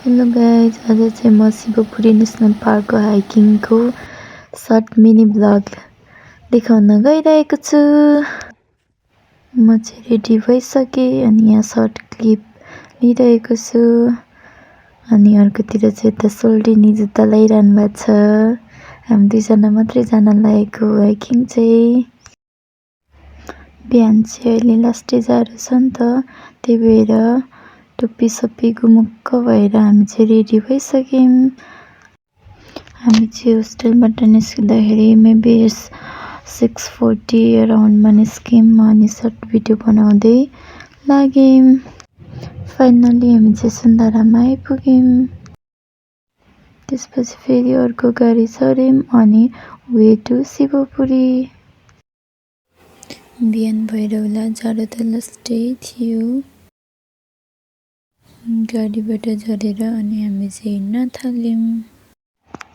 Hello guys, आज चाहिँ म Shivapuri national पार्कको हाइकिङको short mini blog देखाउन गइरहेको छु। म चाहिँ रेडी भइसकेँ अनि यहाँ सर्ट क्लिप लिइरहेको छु। अनि अर्कोतिर चाहिँ यता सोल्डिनी जुत्ता लगाइरहनु भएको छ। हामी दुईजना मात्रै जान लागेको हाइकिङ चाहिँ। बिहान चाहिँ अहिले लास्टै जाडो छ नि त, त्यही भएर टोपी सपी गुमुक्क भएर हामी चाहिँ रेडी भइसक्यौँ। हामी चाहिँ होस्टेलबाट निस्किँदाखेरि मेबी 6:40 अराउन्डमा निस्क्यौँ अनि सर्ट भिडियो बनाउँदै लाग्यौँ। फाइनली हामी चाहिँ सुन्दारामा आइपुग्यौँ। त्यसपछि फेरि अर्को गाडी चढ्यौँ अनि वे टु शिवपुरी। बिहान भएर होला जाडो त लास्टै थियो। गाडीबाट झरेर अनि हामी चाहिँ हिँड्न थाल्यौँ।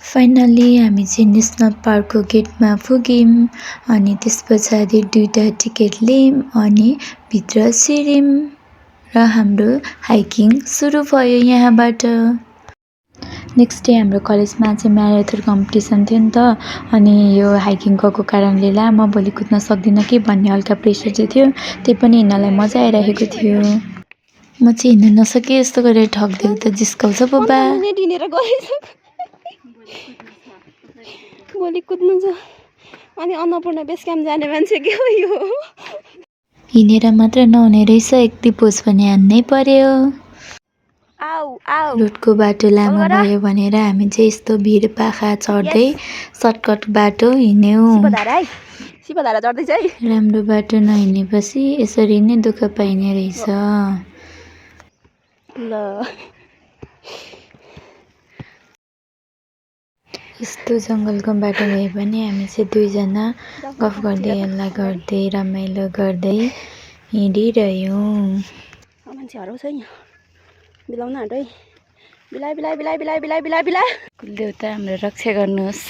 फाइनली हामी चाहिँ नेसनल पार्कको गेटमा पुग्यौँ अनि त्यस पछाडि 2टा टिकट लियौँ अनि भित्र छिर्यौँ र हाम्रो हाइकिङ सुरु भयो यहाँबाट। नेक्स्ट डे हाम्रो कलेजमा चाहिँ म्याराथन कम्पिटिसन थियो नि त, अनि यो हाइकिङ गएको कारणले ला म भोलि कुद्न सक्दिनँ कि भन्ने हल्का प्रेसर चाहिँ थियो। त्यही पनि हिँड्नलाई मजा आइरहेको थियो। म चाहिँ हिँड्न नसके यस्तो गरेर ठग्दिएको त जिस्काउँछ बाबा। भोलि कुद्नु छ अनि अन्नपूर्ण बेस क्याम्प जाने मान्छे के हो यो? हिँडेर मात्र नहुने रहेछ, एक पोज पनि हान्नै पर्यो। रोडको बाटो लामो भयो भनेर हामी चाहिँ यस्तो भिर पाखा चढ्दै सर्टकट बाटो हिँड्यौँ। शिवधारा चढ्दैछ है। राम्रो बाटो नहिँडेपछि यसरी नै दुःख पाइने रहेछ। ल यस्तो जङ्गलको बाटो भए पनि हामी चाहिँ दुईजना गफ गर्दै हल्ला गर्दै रमाइलो गर्दै हिँडिरह्यौँ। मान्छे हराउँछ है, बिलाउन हाट है। बिलाइ बिलाइ बिलाइ बिलाइ बिलाइ बिलाइ बिलाइ। कुलदेउता हाम्रो रक्षा गर्नुहोस्।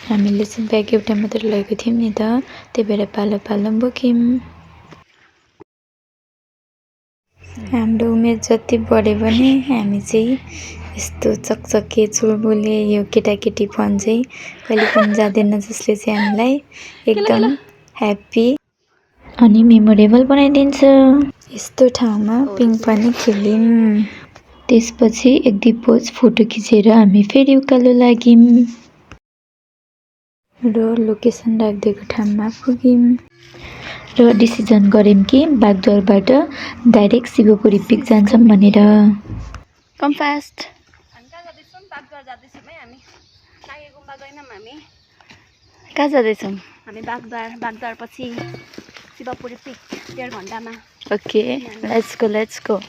हामीले चाहिँ ब्याग एउटा मात्र लगेको थियौँ नि त, त्यही भएर पालो पालो बोक्यौँ। हाम्रो उमेर जति बढ्यो भने हामी चाहिँ यस्तो चकचके चुलबुले यो केटाकेटीपन चाहिँ कहिले पनि जाँदैन, जसले चाहिँ हामीलाई एकदम ह्याप्पी अनि मेमोरेबल बनाइदिन्छ। यस्तो ठाउँमा पिङ पनि खेल्यौँ। त्यसपछि एक दुई पोज फोटो खिचेर हामी फेरि उकालो लाग्यौँ र लोकेसन राखिदिएको ठाउँमा पुग्यौँ र डिसिजन गऱ्यौँ कि बागद्वारबाट डाइरेक्ट शिवपुरी पिक जान्छौँ भनेर। Come fast. हामी कहाँ जाँदैछौँ? बागद्वार जाँदैछौँ है हामी। नागे गुम्बा गएनौँ हामी। कहाँ जाँदैछौँ? हामी बागद्वार पछि शिवपुरी पिक 1.5 घन्टामा। Okay, let's go.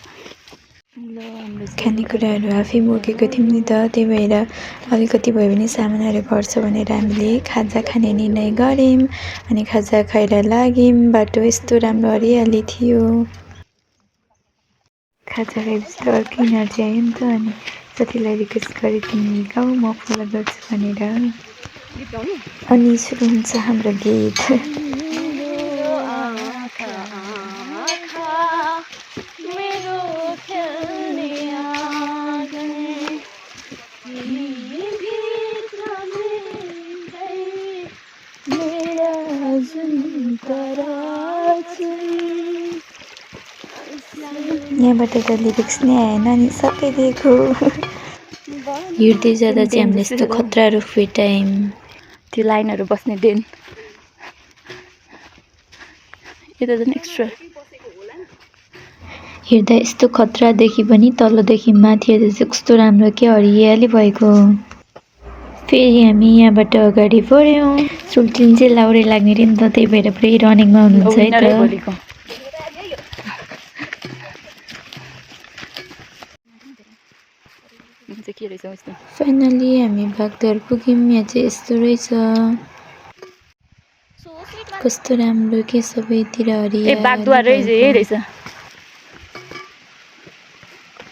खानेकुराहरू आफै बोकेको थियौँ नि त, त्यही भएर अलिकति भए पनि सामानहरू घट्छ भनेर हामीले खाजा खाने निर्णय गऱ्यौँ अनि खाजा खाएर लाग्यौँ। बाटो यस्तो राम्रो हरियाली थियो। खाजा खाएपछि त अर्कै इनर्जी आयो नि त, अनि साथीलाई रिक्वेस्ट गरेँ तिमी गाउँ म फलो गर्छु भनेर। अनि सुरु हुन्छ हाम्रो गीत। यहाँबाट त लिरिक्स नै आएन नि सकिदिएको। हिँड्दै जाँदा चाहिँ हामीले यस्तो खतरा रुख भेटायौँ। त्यो लाइनहरू बस्ने देन यता झन् एक्स्ट्रा। हेर्दा यस्तो खतरा देखि पनि तलदेखि माथि हेर्दा चाहिँ कस्तो राम्रो के हरियाली भएको। फेरि हामी यहाँबाट अगाडि बढ्यौँ। सुल्टिन चाहिँ लाउरे लाग्ने रे नि त, त्यही भएर पुरै रनिङमा हुनुहुन्छ है त। फाइनली हामी बागद्वार पुग्यौँ। यहाँ चाहिँ यस्तो रहेछ, कस्तो राम्रो के सबैतिर हरियाली। बागद्वार रहेछ।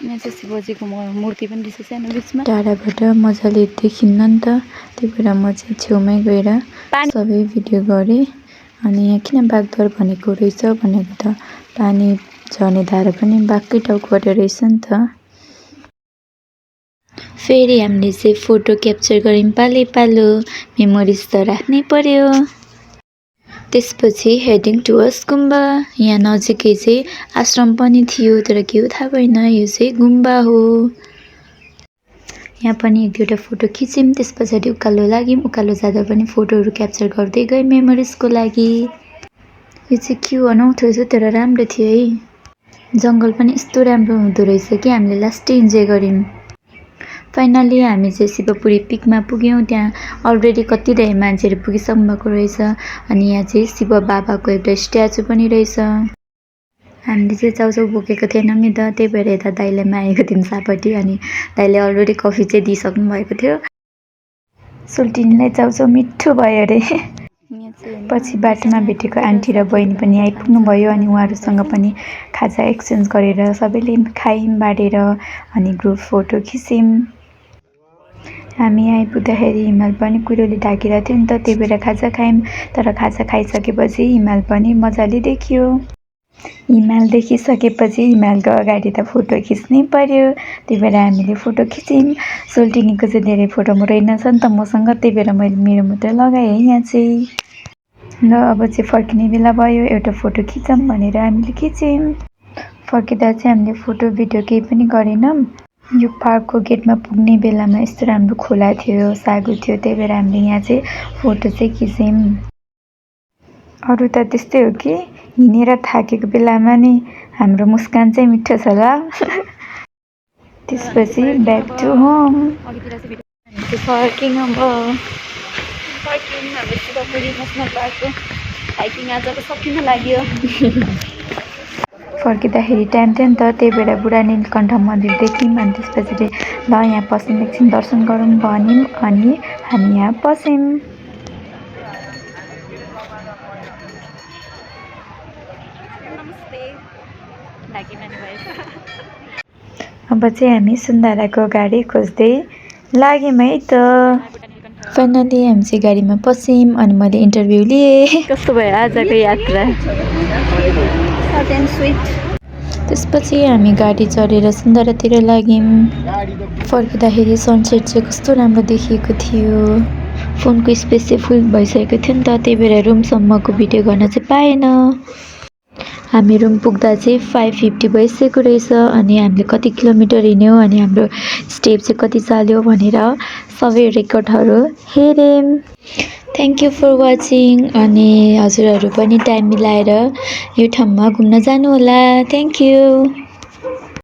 यहाँ चाहिँ शिवजीको मूर्ति पनि रहेछ सानो बिचमा। टाढाबाट मजाले देखिन्न नि त, त्यही भएर म चाहिँ छेउमै गएर सबै भिडियो गरेँ। अनि यहाँ किन बागद्वार भनेको रहेछ भनेको त पानी झर्ने धारा पनि बाक्कै टाउकोबाट रहेछ नि त। फेरि हामीले चाहिँ फोटो क्याप्चर गऱ्यौँ पालो मेमोरिज त राख्नै पर्यो। त्यसपछि हेडिङ टुवर्ड्स गुम्बा। यहाँ नजिकै चाहिँ आश्रम पनि थियो तर के हो थाहा भएन, यो चाहिँ गुम्बा हो। यहाँ पनि एक दुईवटा फोटो खिच्यौँ, त्यस पछाडि उकालो लाग्यौँ। उकालो जाँदा पनि फोटोहरू क्याप्चर गर्दै गएँ मेमोरिजको लागि। यो चाहिँ के हो अनौठो छ तर राम्रो थियो है। जङ्गल पनि यस्तो राम्रो हुँदो रहेछ कि हामीले लास्टै इन्जोय गऱ्यौँ। फाइनली हामी चाहिँ शिवपुरी पिकमा पुग्यौँ। त्यहाँ अलरेडी कति धेरै मान्छेहरू पुगिसक्नु भएको रहेछ। अनि यहाँ चाहिँ शिव बाबाको एउटा स्ट्याचु पनि रहेछ। हामीले चाहिँ चाउचाउ बोकेको थिएनौँ नि त, त्यही भएर यता दाइलाई मागेको थियौँ सापट्टि। अनि दाइले अलरेडी कफी चाहिँ दिइसक्नु भएको थियो। सुल्टिनीलाई चाउचाउ मिठो भयो अरे। पछि बाटोमा भेटेको आन्टी र बहिनी पनि आइपुग्नु भयो। अनि उहाँहरूसँग पनि खाजा एक्सचेन्ज गरेर सबैले खायौँ बाँडेर अनि ग्रुप फोटो खिच्यौँ। हामी आइपुग्दाखेरि हिमाल पनि कुहिरोले ढाकिरहेको थियो नि त, त्यही भएर खाजा खायौँ। तर खाजा खाइसकेपछि हिमाल पनि मजाले देखियो। हिमाल देखिसकेपछि हिमालको अगाडि त फोटो खिच्नै पर्यो, त्यही भएर हामीले फोटो खिच्यौँ। सोल्टिनीको चाहिँ धेरै फोटो रहेनछ नि त मसँग, त्यही भएर मैले मेरो मात्रै लगाएँ है यहाँ चाहिँ। ल अब चाहिँ फर्किने बेला भयो, एउटा फोटो खिचौँ भनेर हामीले खिच्यौँ। फर्किँदा चाहिँ हामीले फोटो भिडियो केही पनि गरेनौँ। यो पार्कको गेटमा पुग्ने बेलामा यस्तो राम्रो खोला थियो, सागु थियो, त्यही भएर हामीले यहाँ चाहिँ फोटो चाहिँ खिच्यौँ। अरू त त्यस्तै हो कि हिँडेर थाकेको बेलामा नि हाम्रो मुस्कान चाहिँ मिठो छ ल। त्यसपछि ब्याक टु होम। फर्किङ अब हाम्रो शिवपुरी नेसनल पार्कको हाइकिङ आजको सकिन लाग्यो। फर्किँदाखेरि टाइम थियो नि त, त्यही भएर बुढा नीलकण्ठ मन्दिर देख्यौँ। अनि त्यसपछि ल यहाँ पस्यौँ, एकछिन दर्शन गरौँ भन्यौँ अनि हामी यहाँ पस्यौँ। अब चाहिँ हामी सुन्धाराको गाडी खोज्दै लाग्यौँ है त। फाइनली हामी चाहिँ गाडीमा पस्यौँ अनि मैले इन्टरभ्यू लिएँ। कस्तो भयो आजको यात्रा? Short and sweet. त्यसपछि हामी गाडी चढेर सुन्धारातिर लाग्यौँ। फर्किँदाखेरि सनसेट चाहिँ कस्तो राम्रो देखिएको थियो। फोनको स्पेस चाहिँ फुल भइसकेको थियो नि त, त्यही भएर रुमसम्मको भिडियो गर्न चाहिँ पाएन। हामी रुम पुग्दा चाहिँ 5:50 भइसकेको रहेछ। अनि हामीले कति किलोमिटर हिँड्यौँ अनि हाम्रो स्टेप चाहिँ कति चाल्यो भनेर सबै रेकर्डहरू हेऱ्यौँ। Thank you for watching. अनि हजुरहरू पनि टाइम मिलाएर यो ठाउँमा घुम्न जानुहोला। Thank you.